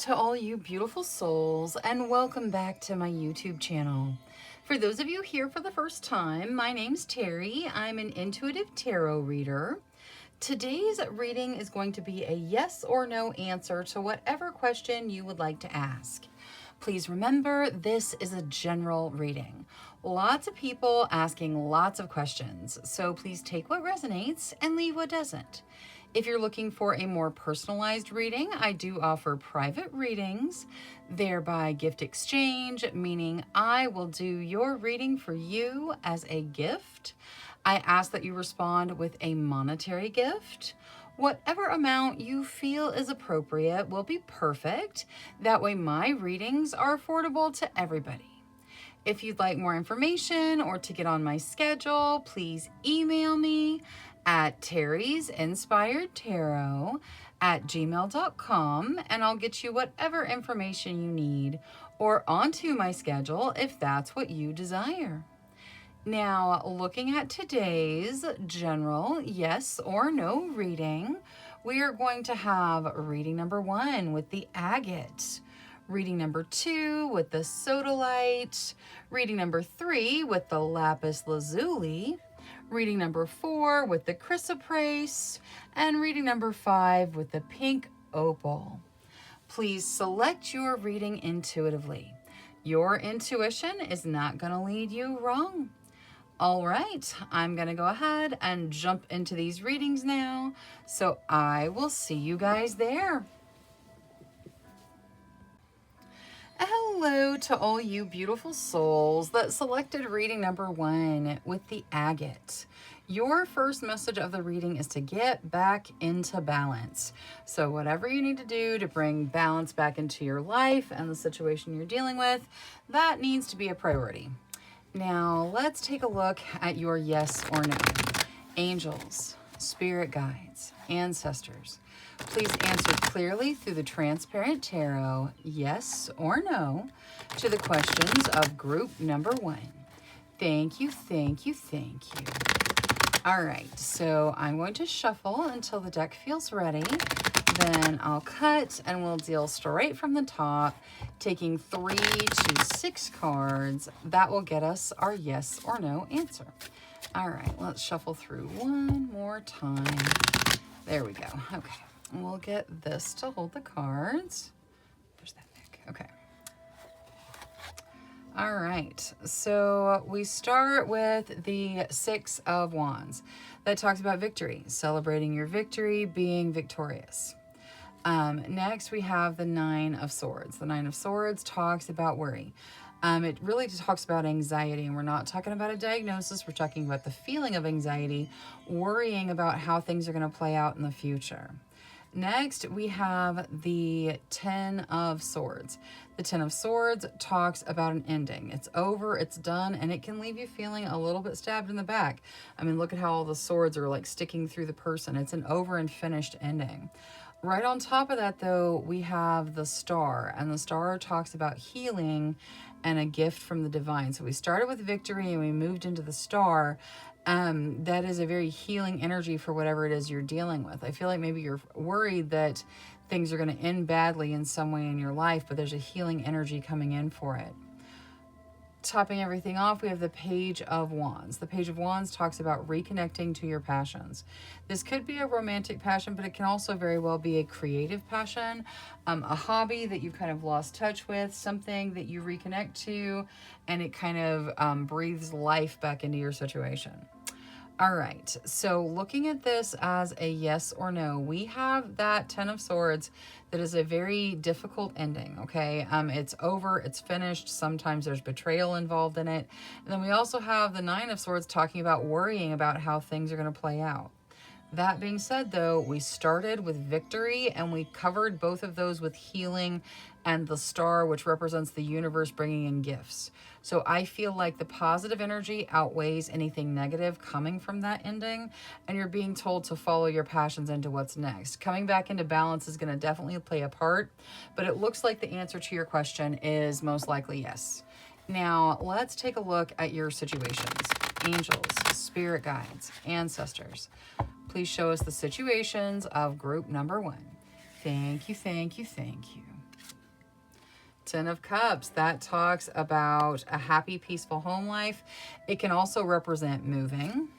to all you beautiful souls, and welcome back to my YouTube channel. For those of you here for the first time, my name's Cheri. I'm an intuitive tarot reader. Today's reading is going to be a yes or no answer to whatever question you would like to ask. Please remember, this is a general reading. Lots of people asking lots of questions, so please take what resonates and leave what doesn't. If you're looking for a more personalized reading, I do offer private readings, thereby gift exchange, meaning I will do your reading for you as a gift. I ask that you respond with a monetary gift. Whatever amount you feel is appropriate will be perfect. That way my readings are affordable to everybody. If you'd like more information or to get on my schedule, please email me at terrysinspiredtarot@gmail.com and I'll get you whatever information you need or onto my schedule if that's what you desire. Now, looking at today's general yes or no reading, we are going to have reading number 1 with the agate, reading number 2 with the sodalite, reading number 3 with the lapis lazuli, reading number 4 with the chrysoprase, and reading number 5 with the pink opal. Please select your reading intuitively. Your intuition is not going to lead you wrong. All right, I'm going to go ahead and jump into these readings now, so I will see you guys there. Hello to all you beautiful souls that selected reading number 1 with the agate. Your first message of the reading is to get back into balance. So whatever you need to do to bring balance back into your life and the situation you're dealing with, that needs to be a priority. Now let's take a look at your yes or no. Angels, spirit guides, ancestors, please answer clearly through the transparent tarot, yes or no, to the questions of group number 1. Thank you, thank you, thank you. All right, so I'm going to shuffle until the deck feels ready. Then I'll cut and we'll deal straight from the top, taking 3 to 6 cards. That will get us our yes or no answer. All right, let's shuffle through one more time. There we go. Okay. We'll get this to hold the cards. There's that deck. Okay. All right. So we start with the 6 of Wands. That talks about victory, celebrating your victory, being victorious. Next, we have the 9 of Swords. The 9 of Swords talks about worry. It really talks about anxiety, and we're not talking about a diagnosis. We're talking about the feeling of anxiety, worrying about how things are going to play out in the future. Next, we have the 10 of Swords. The 10 of Swords talks about an ending. It's over, it's done, and it can leave you feeling a little bit stabbed in the back. I mean, look at how all the swords are like sticking through the person. It's an over and finished ending. Right on top of that, though, we have the Star, and the Star talks about healing and a gift from the divine. So we started with victory and we moved into the Star. That is a very healing energy for whatever it is you're dealing with. I feel like maybe you're worried that things are going to end badly in some way in your life, but there's a healing energy coming in for it. Topping everything off, we have the Page of Wands. The Page of Wands talks about reconnecting to your passions. This could be a romantic passion, but it can also very well be a creative passion, a hobby that you kind of lost touch with, something that you reconnect to, and it kind of breathes life back into your situation. All right, so looking at this as a yes or no, we have that 10 of Swords that is a very difficult ending, okay? It's over, it's finished. Sometimes there's betrayal involved in it. And then we also have the 9 of Swords talking about worrying about how things are going to play out. That being said, though, we started with victory and we covered both of those with healing and the Star, which represents the universe bringing in gifts. So I feel like the positive energy outweighs anything negative coming from that ending, and you're being told to follow your passions into what's next. Coming back into balance is going to definitely play a part, but it looks like the answer to your question is most likely yes. Now, let's take a look at your situations. Angels, spirit guides, ancestors, please show us the situations of group number 1. Thank you, thank you, thank you. Ten of Cups, that talks about a happy, peaceful home life. It can also represent moving.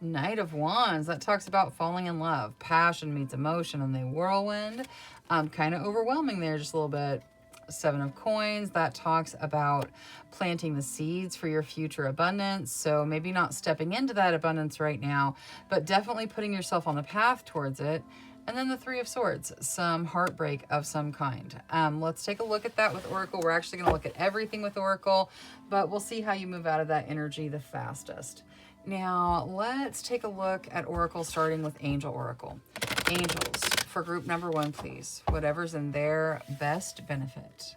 Knight of Wands, that talks about falling in love. Passion meets emotion in the whirlwind. Kind of overwhelming there just a little bit. Seven of Coins, that talks about planting the seeds for your future abundance. So maybe not stepping into that abundance right now, but definitely putting yourself on the path towards it. And then the Three of Swords, some heartbreak of some kind. Let's take a look at that with Oracle. We're actually going to look at everything with Oracle, but we'll see how you move out of that energy the fastest. Now, let's take a look at Oracle, starting with Angel Oracle. Angels, for group number 1, please. Whatever's in their best benefit.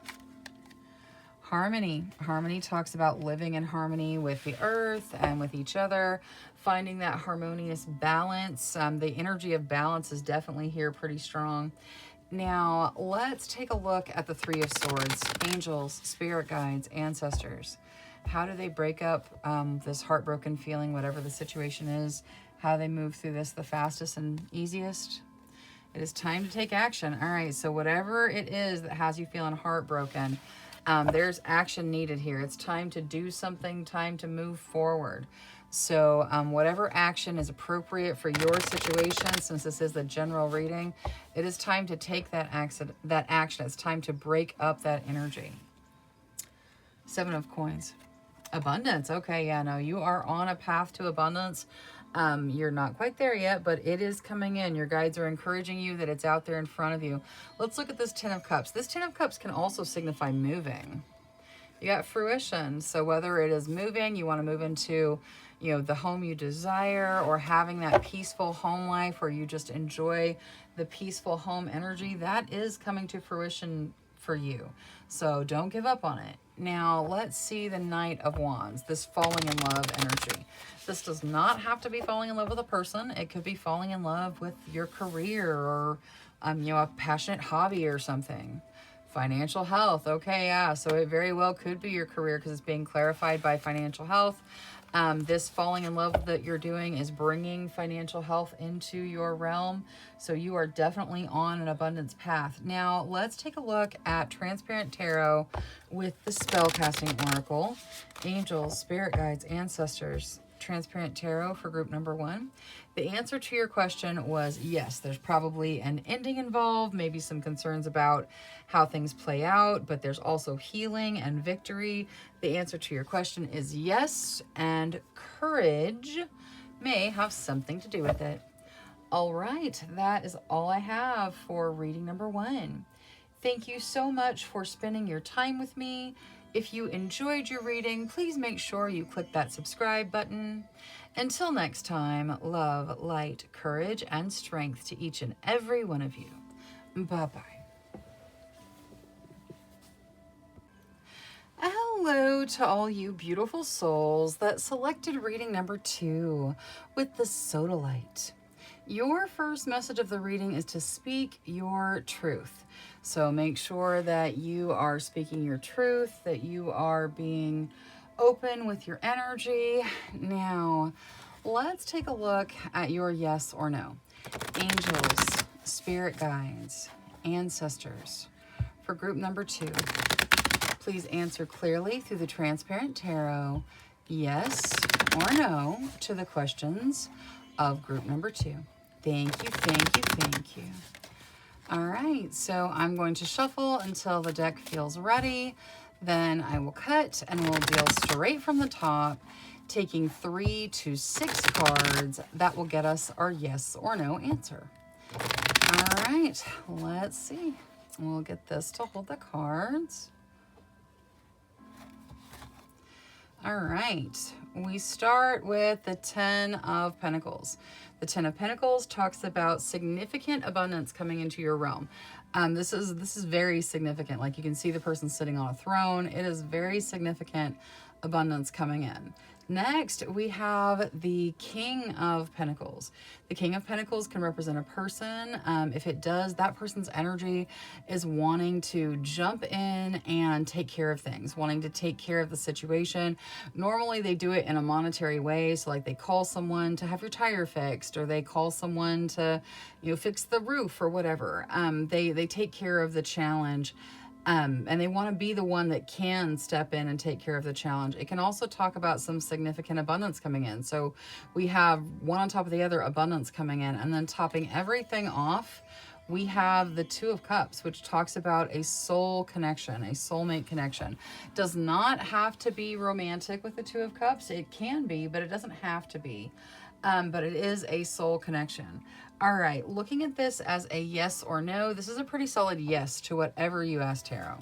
Harmony. Harmony talks about living in harmony with the earth and with each other, finding that harmonious balance. The energy of balance is definitely here pretty strong. Now, let's take a look at the Three of Swords. Angels, spirit guides, ancestors. How do they break up this heartbroken feeling, whatever the situation is? How do they move through this the fastest and easiest? It is time to take action. All right, so whatever it is that has you feeling heartbroken, there's action needed here. It's time to do something, time to move forward. So whatever action is appropriate for your situation, since this is the general reading, it is time to take that action. It's time to break up that energy. Seven of Coins. Abundance. Okay, yeah, no, you are on a path to abundance. You're not quite there yet, but it is coming in. Your guides are encouraging you that it's out there in front of you. Let's look at this Ten of Cups. This Ten of Cups can also signify moving. You got fruition. So whether it is moving, you want to move into, you know, the home you desire, or having that peaceful home life where you just enjoy the peaceful home energy, that is coming to fruition for you. So don't give up on it. Now, let's see the Knight of Wands, this falling in love energy. This does not have to be falling in love with a person. It could be falling in love with your career, or, you know, a passionate hobby or something. Financial health. Okay, yeah, so it very well could be your career because it's being clarified by financial health. This falling in love that you're doing is bringing financial health into your realm. So you are definitely on an abundance path. Now, let's take a look at Transparent Tarot with the Spellcasting Oracle. Angels, spirit guides, ancestors. Transparent Tarot for group number 1. The answer to your question was yes, there's probably an ending involved, maybe some concerns about how things play out, but there's also healing and victory. The answer to your question is yes, and courage may have something to do with it. All right, that is all I have for reading number 1. Thank you so much for spending your time with me. If you enjoyed your reading, please make sure you click that subscribe button. Until next time, love, light, courage, and strength to each and every one of you. Bye-bye. Hello to all you beautiful souls that selected reading number 2 with the Sodalite. Your first message of the reading is to speak your truth. So make sure that you are speaking your truth, that you are being open with your energy. Now, let's take a look at your yes or no. Angels, spirit guides, ancestors. For group number 2, please answer clearly through the Transparent Tarot, yes or no, to the questions of group number 2. Thank you, thank you, thank you. All right, so I'm going to shuffle until the deck feels ready. Then I will cut and we'll deal straight from the top, taking 3 to 6 cards. That will get us our yes or no answer. All right, let's see. We'll get this to hold the cards. All right, we start with the Ten of Pentacles. The Ten of Pentacles talks about significant abundance coming into your realm. This is very significant. Like, you can see the person sitting on a throne. It is very significant abundance coming in. Next, we have the King of Pentacles. The King of Pentacles can represent a person. If it does, that person's energy is wanting to jump in and take care of things, wanting to take care of the situation. Normally, they do it in a monetary way. So like, they call someone to have your tire fixed, or they call someone to, you know, fix the roof or whatever. They take care of the challenge. And they want to be the one that can step in and take care of the challenge. It can also talk about some significant abundance coming in. So we have one on top of the other, abundance coming in, and then topping everything off, we have the Two of Cups, which talks about a soul connection, a soulmate connection. Does not have to be romantic with the Two of Cups. It can be, but it doesn't have to be. But it is a soul connection. All right, looking at this as a yes or no, this is a pretty solid yes to whatever you ask tarot.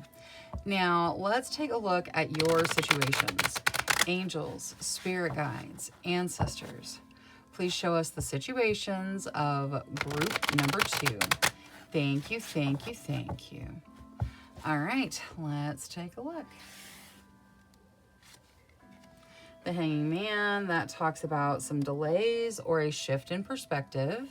Now, let's take a look at your situations. Angels, spirit guides, ancestors. Please show us the situations of group number 2. Thank you, thank you, thank you. All right, let's take a look. The Hanging Man, that talks about some delays or a shift in perspective.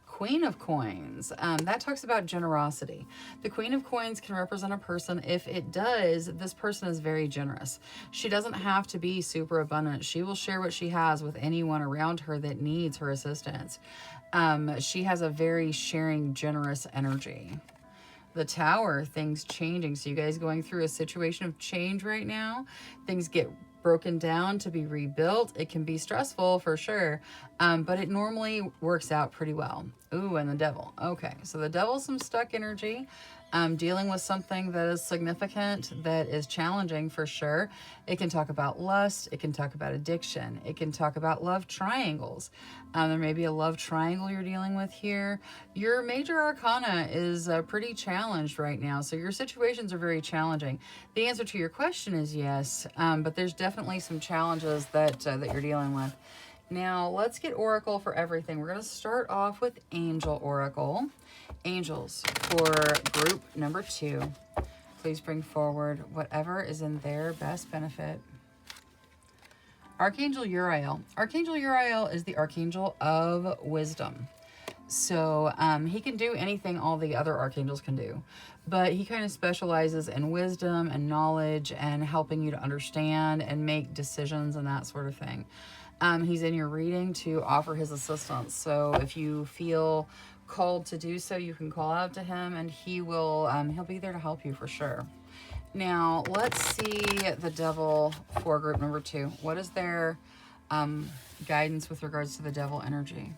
Queen of Coins, that talks about generosity. The Queen of Coins can represent a person. If it does, this person is very generous. She doesn't have to be super abundant. She will share what she has with anyone around her that needs her assistance. She has a very sharing, generous energy. The Tower, things changing. So you guys going through a situation of change right now. Things get broken down to be rebuilt. It can be stressful for sure, but it normally works out pretty well. Ooh, and the Devil. Okay, so the Devil's some stuck energy, dealing with something that is significant, that is challenging for sure. It can talk about lust. It can talk about addiction. It can talk about love triangles. There may be a love triangle you're dealing with here. Your major arcana is pretty challenged right now, so your situations are very challenging. The answer to your question is yes, but there's definitely some challenges that you're dealing with. Now, let's get Oracle for everything. We're going to start off with Angel Oracle. Angels for group number 2. Please bring forward whatever is in their best benefit. Archangel Uriel. Archangel Uriel is the Archangel of Wisdom. So he can do anything all the other archangels can do, but he kind of specializes in wisdom and knowledge and helping you to understand and make decisions and that sort of thing. He's in your reading to offer his assistance. So if you feel called to do so, you can call out to him and he will, he'll be there to help you for sure. Now, let's see the Devil for group number 2. What is their guidance with regards to the Devil energy?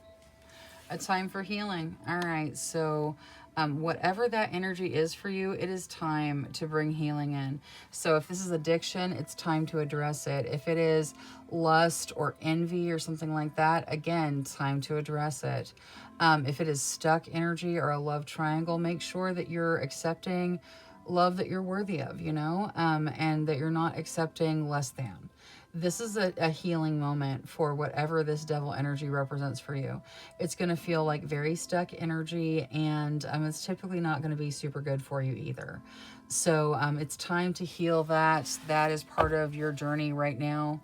A time for healing. All right, so whatever that energy is for you, it is time to bring healing in. So if this is addiction, it's time to address it. If it is lust or envy or something like that, again, time to address it. If it is stuck energy or a love triangle, make sure that you're accepting love that you're worthy of, you know, and that you're not accepting less than. This is a healing moment for whatever this Devil energy represents for you. It's going to feel like very stuck energy, and it's typically not going to be super good for you either. So it's time to heal that. That is part of your journey right now.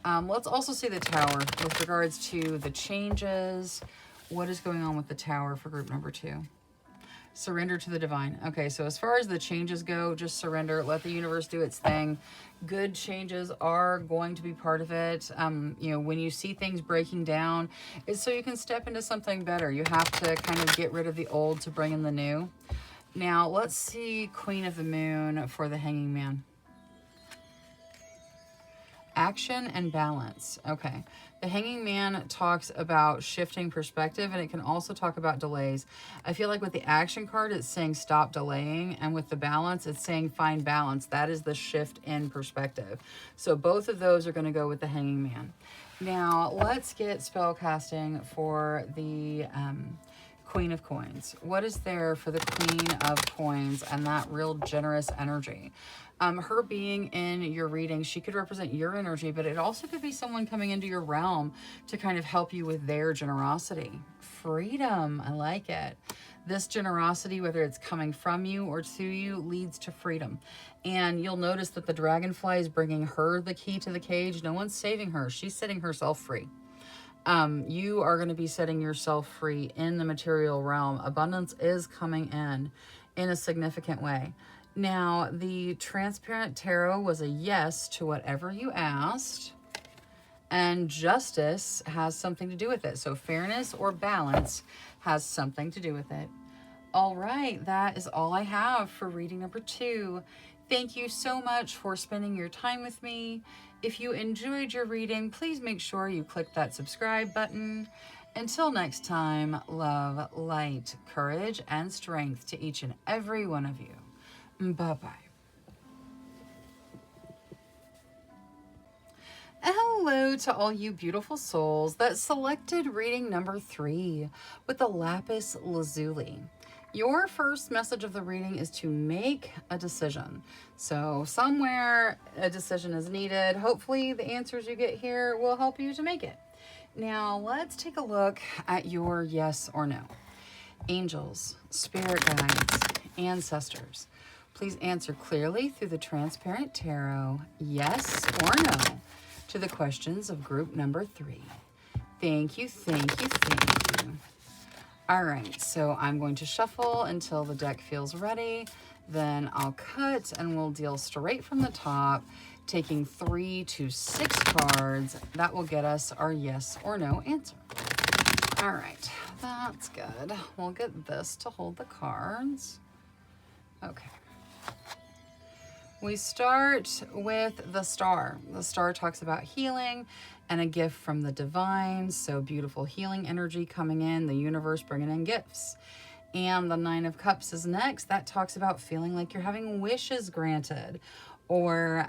Let's also see the Tower with regards to the changes. What is going on with the Tower for group number 2? Surrender to the divine. Okay, so as far as the changes go, just surrender. Let the universe do its thing. Good changes are going to be part of it. You know, when you see things breaking down, it's so you can step into something better. You have to kind of get rid of the old to bring in the new. Now, let's see Queen of the Moon for the Hanging Man. Action and balance. Okay. The Hanging Man talks about shifting perspective, and it can also talk about delays. I feel like with the action card, it's saying stop delaying, and with the balance, it's saying find balance. That is the shift in perspective. So both of those are going to go with the Hanging Man. Now, let's get spell casting for the Queen of Coins. What is there for the Queen of Coins and that real generous energy? Her being in your reading, she could represent your energy, but it also could be someone coming into your realm to kind of help you with their generosity. Freedom, I like it. This generosity, whether it's coming from you or to you, leads to freedom. And you'll notice that the dragonfly is bringing her the key to the cage. No one's saving her. She's setting herself free. You are going to be setting yourself free in the material realm. Abundance is coming in a significant way. Now, the Transparent Tarot was a yes to whatever you asked, and justice has something to do with it. So fairness or balance has something to do with it. All right, that is all I have for reading number 2. Thank you so much for spending your time with me. If you enjoyed your reading, please make sure you click that subscribe button. Until next time, love, light, courage, and strength to each and every one of you. Bye-bye. Hello to all you beautiful souls that selected reading number 3 with the lapis lazuli. Your first message of the reading is to make a decision. So somewhere a decision is needed. Hopefully the answers you get here will help you to make it. Now let's take a look at your yes or no. Angels, spirit guides, ancestors, please answer clearly through the transparent tarot, yes or no, to the questions of group number 3. Thank you, thank you, thank you. All right, so I'm going to shuffle until the deck feels ready. Then I'll cut and we'll deal straight from the top, taking 3 to 6 cards. That will get us our yes or no answer. All right, that's good. We'll get this to hold the cards. Okay. We start with the star. The star talks about healing and a gift from the divine. So beautiful healing energy coming in, the universe bringing in gifts. And the 9 of Cups is next. That talks about feeling like you're having wishes granted or,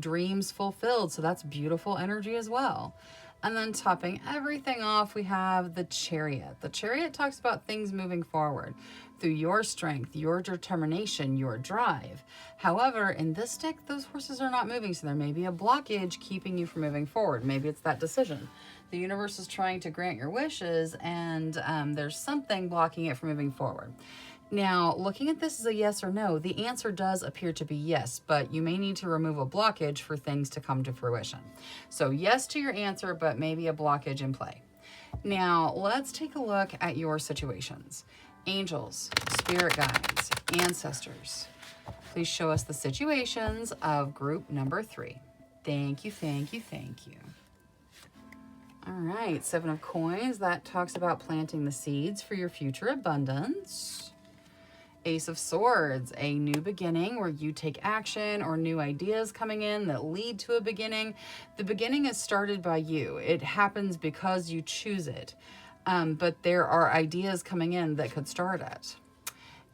dreams fulfilled. So that's beautiful energy as well. And then topping everything off, we have the Chariot. The Chariot talks about things moving forward through your strength, your determination, your drive. However, in this deck, those horses are not moving, so there may be a blockage keeping you from moving forward. Maybe it's that decision. The universe is trying to grant your wishes, and there's something blocking it from moving forward. Now, looking at this as a yes or no, the answer does appear to be yes, but you may need to remove a blockage for things to come to fruition. So yes to your answer, but maybe a blockage in play. Now, let's take a look at your situations. Angels, spirit guides, ancestors, please show us the situations of group number 3. Thank you, thank you, thank you. All right, 7 of Coins, that talks about planting the seeds for your future abundance. Ace of Swords, a new beginning where you take action or new ideas coming in that lead to a beginning. The beginning is started by you. It happens because you choose it. But there are ideas coming in that could start it.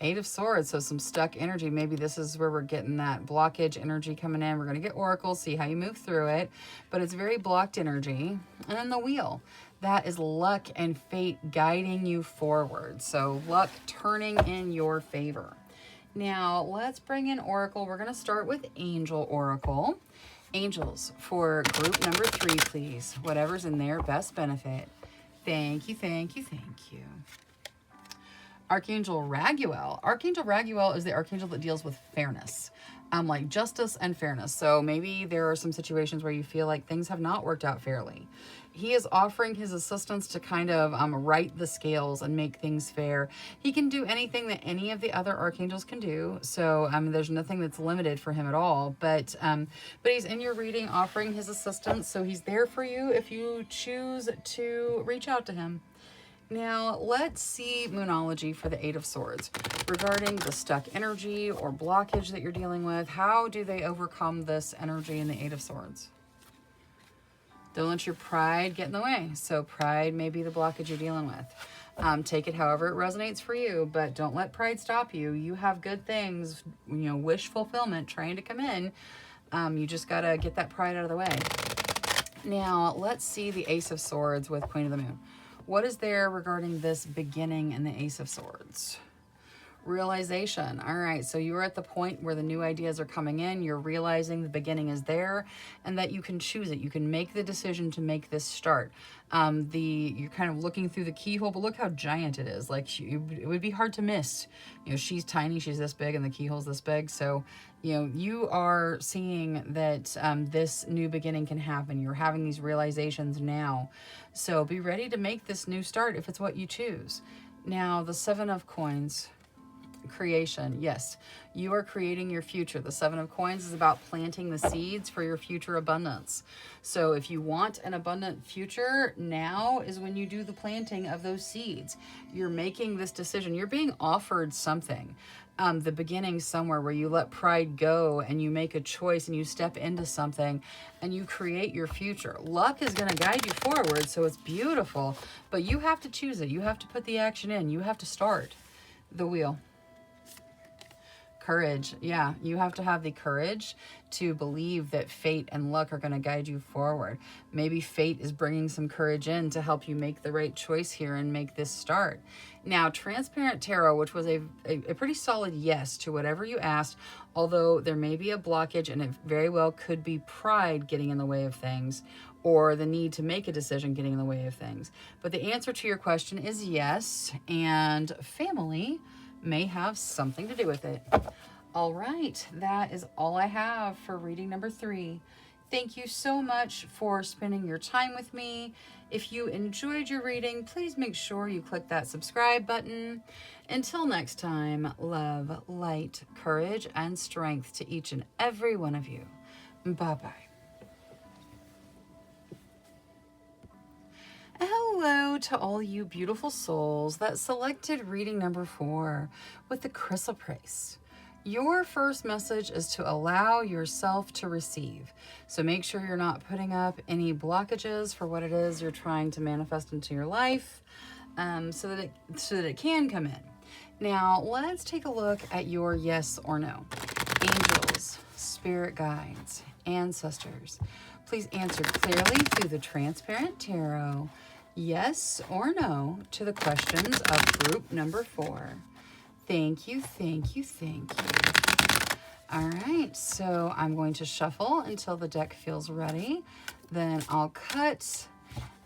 8 of Swords, so some stuck energy. Maybe this is where we're getting that blockage energy coming in. We're going to get Oracle, see how you move through it. But it's very blocked energy. And then the Wheel. That is luck and fate guiding you forward. So luck turning in your favor. Now, let's bring in Oracle. We're going to start with Angel Oracle. Angels, for group number 3, please. Whatever's in their best benefit. Thank you, thank you, thank you. Archangel Raguel. Archangel Raguel is the archangel that deals with fairness, like justice and fairness. So maybe there are some situations where you feel like things have not worked out fairly. He is offering his assistance to kind of right the scales and make things fair. He can do anything that any of the other archangels can do. So there's nothing that's limited for him at all. But he's in your reading offering his assistance. So he's there for you if you choose to reach out to him. Now, let's see Moonology for the 8 of Swords. Regarding the stuck energy or blockage that you're dealing with, how do they overcome this energy in the 8 of Swords? Don't let your pride get in the way. So pride may be the blockage you're dealing with. Take it however it resonates for you, but don't let pride stop you. You have good things, wish fulfillment trying to come in. You just got to get that pride out of the way. Now, let's see the Ace of Swords with Queen of the Moon. What is there regarding this beginning in the Ace of Swords? Realization. All right, so you're at the point where the new ideas are coming in. You're realizing the beginning is there and that you can choose it. You can make the decision to make this start. You're kind of looking through the keyhole, but look how giant it is. Like it would be hard to miss. She's tiny, she's this big, and the keyhole's this big. So, you are seeing that this new beginning can happen. You're having these realizations now. So be ready to make this new start if it's what you choose. Now, the 7 of Coins. Creation. Yes, you are creating your future. The Seven of Coins is about planting the seeds for your future abundance. So if you want an abundant future, now is when you do the planting of those seeds. You're making this decision. You're being offered something. The beginning somewhere where you let pride go and you make a choice and you step into something and you create your future. Luck is going to guide you forward, so it's beautiful, but you have to choose it. You have to put the action in. You have to start the wheel. Courage. Yeah, you have to have the courage to believe that fate and luck are going to guide you forward. Maybe fate is bringing some courage in to help you make the right choice here and make this start. Now, Transparent Tarot, which was a pretty solid yes to whatever you asked, although there may be a blockage and it very well could be pride getting in the way of things, or the need to make a decision getting in the way of things. But the answer to your question is yes, and family may have something to do with it. All right, that is all I have for reading number 3. Thank you so much for spending your time with me. If you enjoyed your reading, please make sure you click that subscribe button. Until next time, love, light, courage, and strength to each and every one of you. Bye-bye. Hello to all you beautiful souls that selected reading number 4 with the chrysoprase. Your first message is to allow yourself to receive. So make sure you're not putting up any blockages for what it is you're trying to manifest into your life, so that it can come in. Now, let's take a look at your yes or no. Angels, spirit guides, ancestors, please answer clearly through the Transparent Tarot. Yes or no to the questions of group number 4. Thank you, thank you, thank you. All right, so I'm going to shuffle until the deck feels ready. Then I'll cut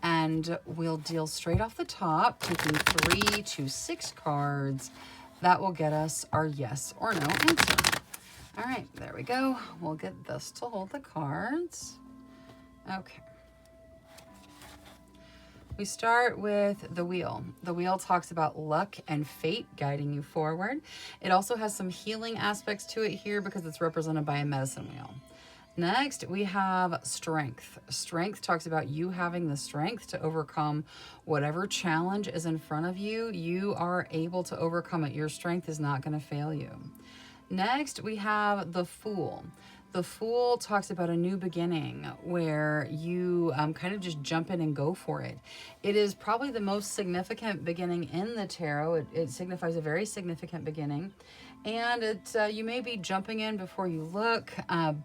and we'll deal straight off the top, taking 3 to 6 cards. That will get us our yes or no answer. All right, there we go. We'll get this to hold the cards. Okay. We start with the wheel. The wheel talks about luck and fate guiding you forward. It also has some healing aspects to it here because it's represented by a medicine wheel. Next, we have strength. Strength talks about you having the strength to overcome whatever challenge is in front of you. You are able to overcome it. Your strength is not going to fail you. Next, we have the Fool. The Fool talks about a new beginning where you kind of just jump in and go for it. It is probably the most significant beginning in the tarot. It signifies a very significant beginning. And you may be jumping in before you look,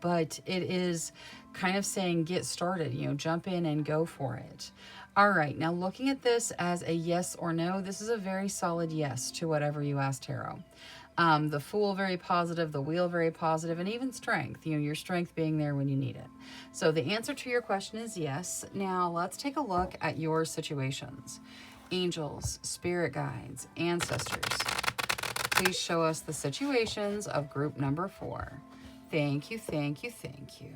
but it is kind of saying get started, jump in and go for it. All right, now looking at this as a yes or no, this is a very solid yes to whatever you ask tarot. The Fool, very positive, the Wheel, very positive, and even strength, your strength being there when you need it. So the answer to your question is yes. Now let's take a look at your situations. Angels, spirit guides, ancestors, please show us the situations of group number 4. Thank you, thank you, thank you.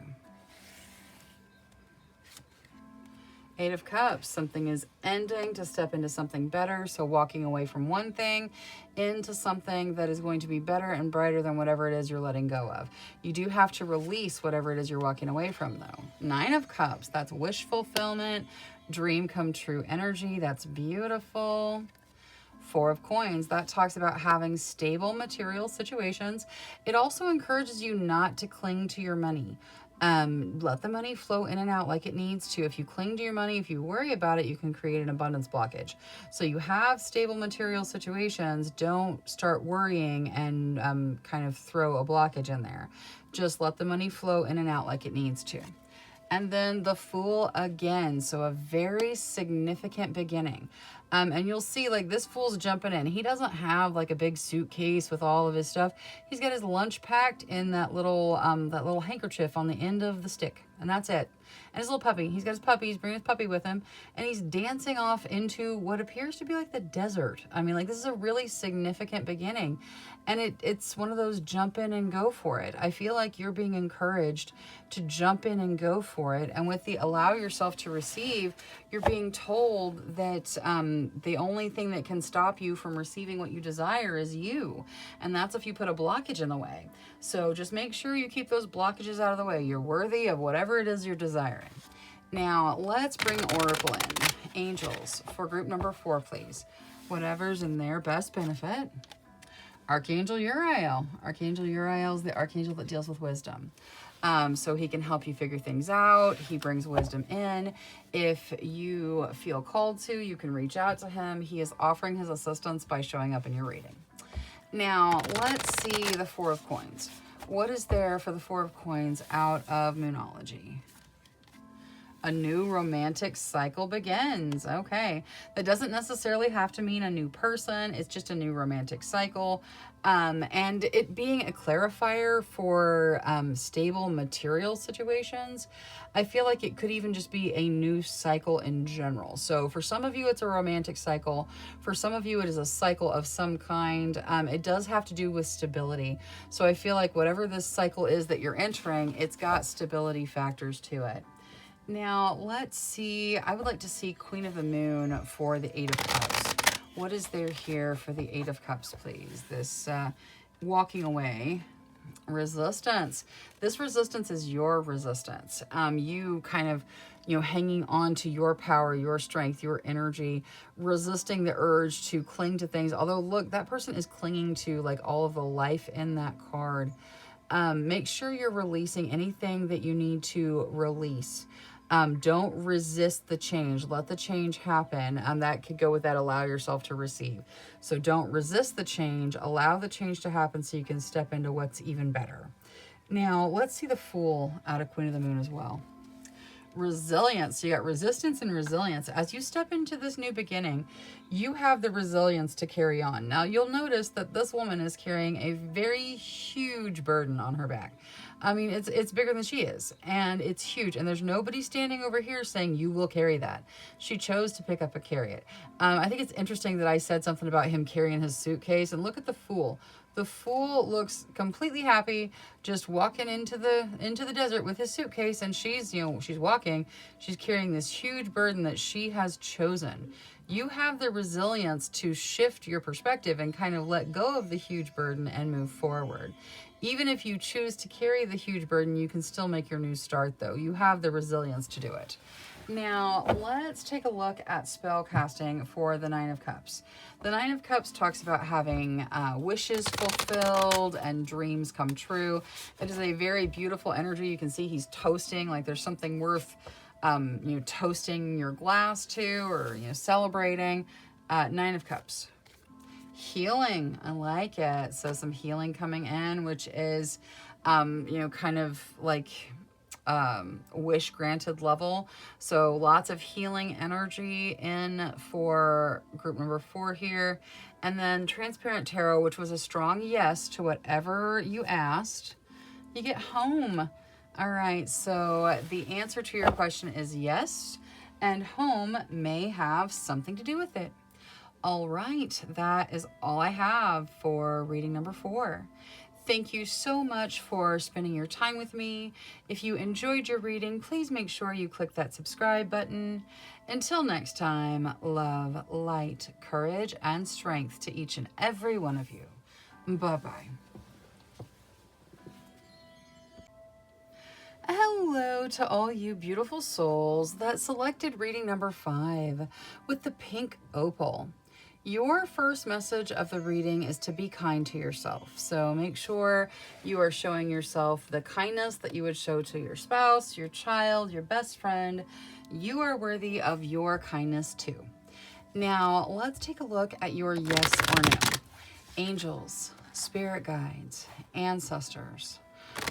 8 of Cups, something is ending to step into something better. So walking away from one thing into something that is going to be better and brighter than whatever it is you're letting go of. You do have to release whatever it is you're walking away from though. 9 of Cups, that's wish fulfillment, dream come true energy. That's beautiful. 4 of Coins, that talks about having stable material situations. It also encourages you not to cling to your money. Let the money flow in and out like it needs to. If you cling to your money, if you worry about it, you can create an abundance blockage. So you have stable material situations. Don't start worrying and kind of throw a blockage in there. Just let the money flow in and out like it needs to. And then the Fool again. So a very significant beginning. And you'll see like this Fool's jumping in. He doesn't have like a big suitcase with all of his stuff. He's got his lunch packed in that little handkerchief on the end of the stick. And that's it. And his little puppy. He's got his puppy. He's bringing his puppy with him. And he's dancing off into what appears to be like the desert. I mean, like this is a really significant beginning. And it's one of those jump in and go for it. I feel like you're being encouraged to jump in and go for it. And with the allow yourself to receive, you're being told that the only thing that can stop you from receiving what you desire is you. And that's if you put a blockage in the way. So just make sure you keep those blockages out of the way. You're worthy of whatever it is you're desiring. Now, let's bring Oracle in. Angels, for group number 4, please. Whatever's in their best benefit. Archangel Uriel. Archangel Uriel is the archangel that deals with wisdom. So he can help you figure things out. He brings wisdom in. If you feel called to, you can reach out to him. He is offering his assistance by showing up in your reading. Now, let's see the 4 of coins. What is there for the 4 of coins out of Moonology? A new romantic cycle begins. Okay. That doesn't necessarily have to mean a new person. It's just a new romantic cycle. And it being a clarifier for stable material situations, I feel like it could even just be a new cycle in general. So for some of you, it's a romantic cycle. For some of you, it is a cycle of some kind. It does have to do with stability. So I feel like whatever this cycle is that you're entering, it's got stability factors to it. Now, let's see. I would like to see Queen of the Moon for the 8 of Cups. What is there here for the 8 of Cups, please? This walking away. Resistance. This resistance is your resistance. You kind of, hanging on to your power, your strength, your energy, resisting the urge to cling to things. Although, look, that person is clinging to like all of the life in that card. Make sure you're releasing anything that you need to release. Don't resist the change. Let the change happen. That could go with that. Allow yourself to receive. So don't resist the change. Allow the change to happen so you can step into what's even better. Now, let's see the Fool out of Queen of the Moon as well. Resilience. So you got resistance and resilience. As you step into this new beginning, you have the resilience to carry on. Now, you'll notice that this woman is carrying a very huge burden on her back. I mean, it's bigger than she is, and it's huge. And there's nobody standing over here saying you will carry that. She chose to pick up and carry it. I think it's interesting that I said something about him carrying his suitcase. And look at the Fool. The Fool looks completely happy, just walking into the desert with his suitcase, and she's walking. She's carrying this huge burden that she has chosen. You have the resilience to shift your perspective and kind of let go of the huge burden and move forward. Even if you choose to carry the huge burden, you can still make your new start, though. You have the resilience to do it. Now, let's take a look at spell casting for the 9 of Cups. The 9 of Cups talks about having wishes fulfilled and dreams come true. It is a very beautiful energy. You can see he's toasting, like there's something worth toasting your glass to, or celebrating. 9 of Cups. Healing. I like it. So some healing coming in, which is kind of like wish granted level. So lots of healing energy in for group number 4 here. And then Transparent Tarot, which was a strong yes to whatever you asked. You get home. All right, so the answer to your question is yes, and home may have something to do with it. All right, that is all I have for reading number 4. Thank you so much for spending your time with me. If you enjoyed your reading, please make sure you click that subscribe button. Until next time, love, light, courage, and strength to each and every one of you. Bye-bye. Hello to all you beautiful souls that selected reading number 5 with the pink opal. Your first message of the reading is to be kind to yourself. So make sure you are showing yourself the kindness that you would show to your spouse, your child, your best friend. You are worthy of your kindness too. Now, let's take a look at your yes or no. Angels, spirit guides, ancestors.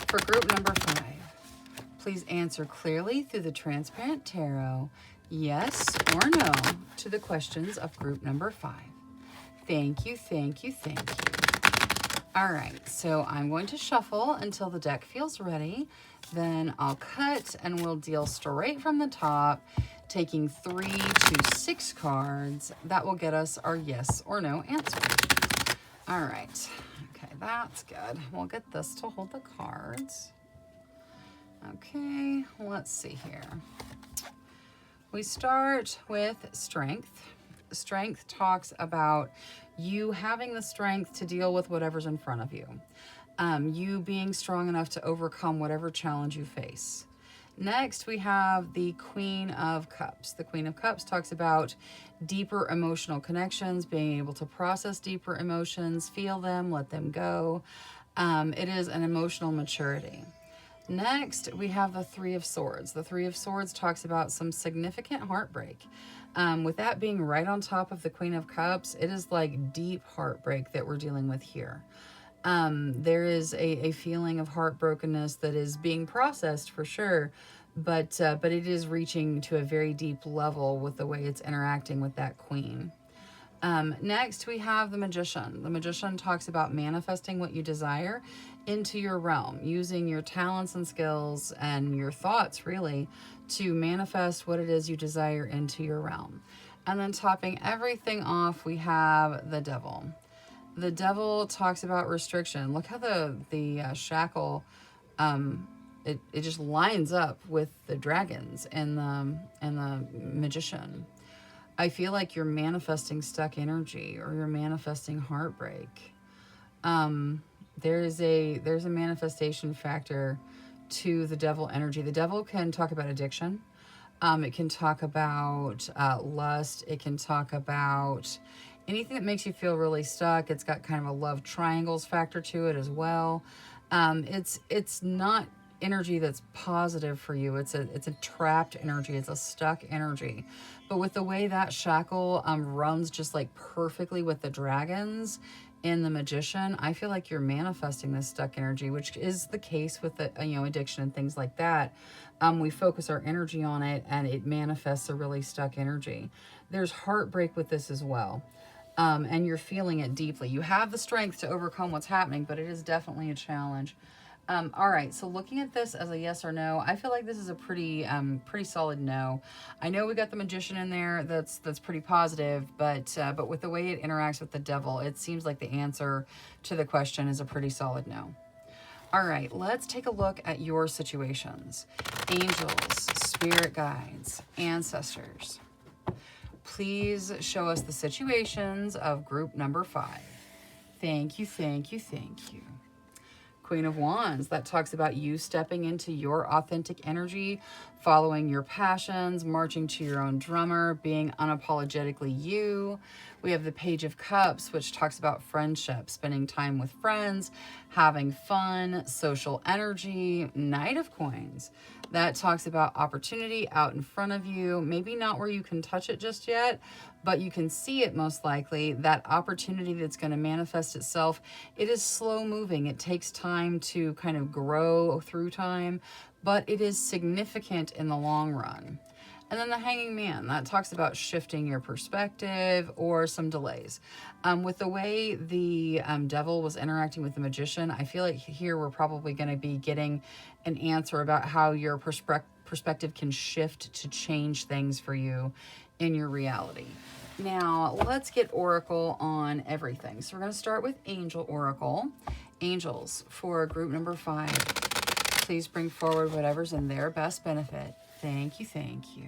For group number 5, please answer clearly through the Transparent Tarot, yes or no, to the questions of group number 5. Thank you, thank you, thank you. All right, so I'm going to shuffle until the deck feels ready. Then I'll cut and we'll deal straight from the top, taking 3 to 6 cards. That will get us our yes or no answer. All right, okay, that's good. We'll get this to hold the cards. Okay, let's see here. We start with strength. Strength talks about you having the strength to deal with whatever's in front of you. You being strong enough to overcome whatever challenge you face. Next, we have the Queen of Cups. The Queen of Cups talks about deeper emotional connections, being able to process deeper emotions, feel them, let them go. It is an emotional maturity. Next, we have the Three of Swords. The Three of Swords talks about some significant heartbreak. With that being right on top of the Queen of Cups, it is like deep heartbreak that we're dealing with here. There is a feeling of heartbrokenness that is being processed for sure, but it is reaching to a very deep level with the way it's interacting with that queen. Next, we have the Magician. The Magician talks about manifesting what you desire into your realm, using your talents and skills and your thoughts, really, to manifest what it is you desire into your realm. And then topping everything off, we have the Devil. The Devil talks about restriction. Look how the shackle, it just lines up with the dragons and the Magician. I feel like you're manifesting stuck energy, or you're manifesting heartbreak. There's a manifestation factor to the Devil energy. The Devil can talk about addiction. It can talk about lust. It can talk about anything that makes you feel really stuck. It's got kind of a love triangles factor to it as well. It's not energy that's positive for you. It's a trapped energy. It's a stuck energy. But with the way that shackle runs just like perfectly with the dragons in the Magician, I feel like you're manifesting this stuck energy, which is the case with the addiction and things like that. We focus our energy on it, and it manifests a really stuck energy. There's heartbreak with this as well. And you're feeling it deeply. You have the strength to overcome what's happening, but it is definitely a challenge. All right, so looking at this as a yes or no, I feel like this is a pretty solid no. I know we got the Magician in there. That's pretty positive, but with the way it interacts with the Devil, it seems like the answer to the question is a pretty solid no. All right, let's take a look at your situations. Angels, spirit guides, ancestors. Please show us the situations of group number 5. Thank you, thank you, thank you. Queen of Wands, that talks about you stepping into your authentic energy, following your passions, marching to your own drummer, being unapologetically you. We have the Page of Cups, which talks about friendship, spending time with friends, having fun, social energy. Knight of Coins, that talks about opportunity out in front of you, maybe not where you can touch it just yet, but you can see it most likely. That opportunity that's going to manifest itself, it is slow moving. It takes time to kind of grow through time, but it is significant in the long run. And then the Hanging Man, that talks about shifting your perspective or some delays. With the way the Devil was interacting with the Magician, I feel like here we're probably going to be getting an answer about how your perspective can shift to change things for you in your reality. Now, let's get Oracle on everything. So we're going to start with Angel Oracle. Angels, for group number 5, please bring forward whatever's in their best benefit. Thank you, thank you.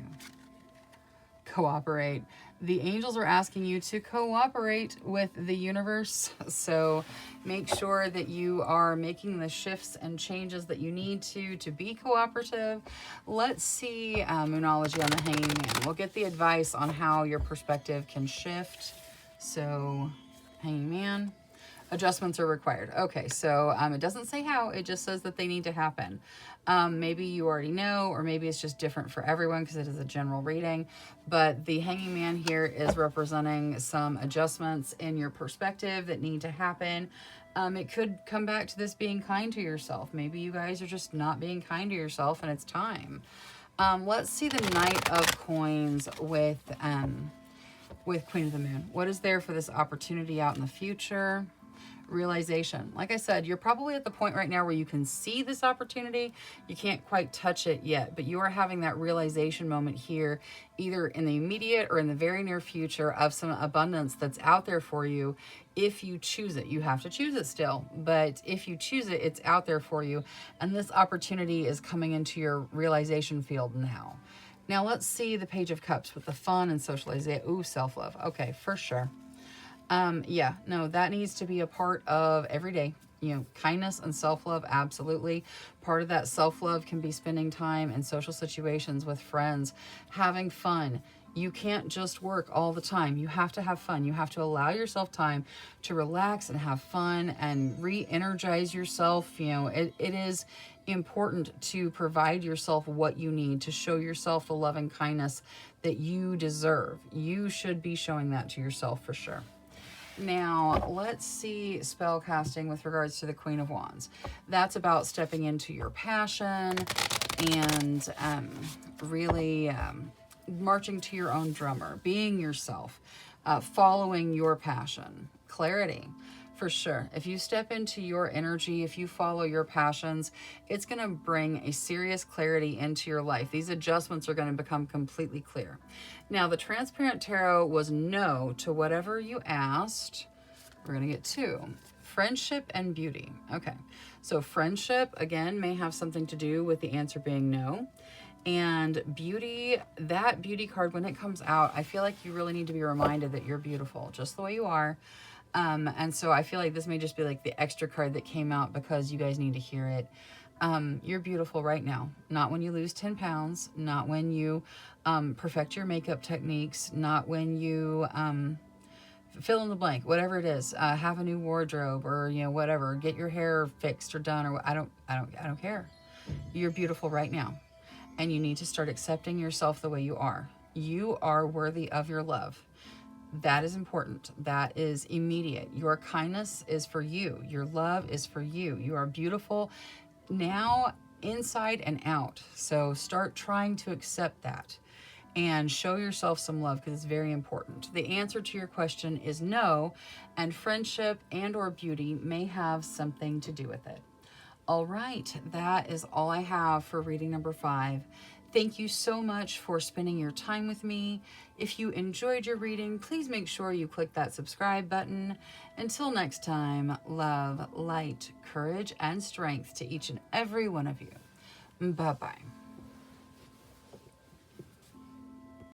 Cooperate. The angels are asking you to cooperate with the universe. So make sure that you are making the shifts and changes that you need to be cooperative. Let's see Moonology on the Hanging Man. We'll get the advice on how your perspective can shift. So Hanging Man. Adjustments are required. Okay, so it doesn't say how, it just says that they need to happen. Maybe you already know, or maybe it's just different for everyone because it is a general reading. But the Hanging Man here is representing some adjustments in your perspective that need to happen. It could come back to this being kind to yourself. Maybe you guys are just not being kind to yourself and it's time. Let's see the Knight of Coins with Queen of the Moon. What is there for this opportunity out in the future? Realization. Like I said, you're probably at the point right now where you can see this opportunity. You can't quite touch it yet, but you are having that realization moment here, either in the immediate or in the very near future, of some abundance that's out there for you if you choose it. You have to choose it still, but if you choose it, it's out there for you. And this opportunity is coming into your realization field now. Now let's see the Page of Cups with the fun and socialization. Ooh, self-love. Okay, for sure. Yeah, no, that needs to be a part of every day. You know, kindness and self-love, absolutely. Part of that self-love can be spending time in social situations with friends, having fun. You can't just work all the time. You have to have fun. You have to allow yourself time to relax and have fun and re-energize yourself. You know, it is important to provide yourself what you need to show yourself the love and kindness that you deserve. You should be showing that to yourself for sure. Now, let's see spell casting with regards to the Queen of Wands. That's about stepping into your passion and really marching to your own drummer, being yourself, following your passion. Clarity, for sure. If you step into your energy, if you follow your passions, it's going to bring a serious clarity into your life. These adjustments are going to become completely clear. Now, the Transparent Tarot was no to whatever you asked. We're going to get 2. Friendship and beauty. Okay, so friendship, again, may have something to do with the answer being no. And beauty, that beauty card, when it comes out, I feel like you really need to be reminded that you're beautiful, just the way you are. And so I feel like this may just be like the extra card that came out because you guys need to hear it. You're beautiful right now. Not when you lose 10 pounds, not when you perfect your makeup techniques, not when you fill in the blank, whatever it is, have a new wardrobe or, you know, whatever, get your hair fixed or done, or I don't care. You're beautiful right now. And you need to start accepting yourself the way you are. You are worthy of your love. That is important. That is immediate. Your kindness is for you. Your love is for you. You are beautiful now, inside and out. So start trying to accept that and show yourself some love, because it's very important. The answer to your question is no, and friendship and or beauty may have something to do with it. All right, that is all I have for reading number 5. Thank you so much for spending your time with me. If you enjoyed your reading, please make sure you click that subscribe button. Until next time, love, light, courage, and strength to each and every one of you. Bye-bye.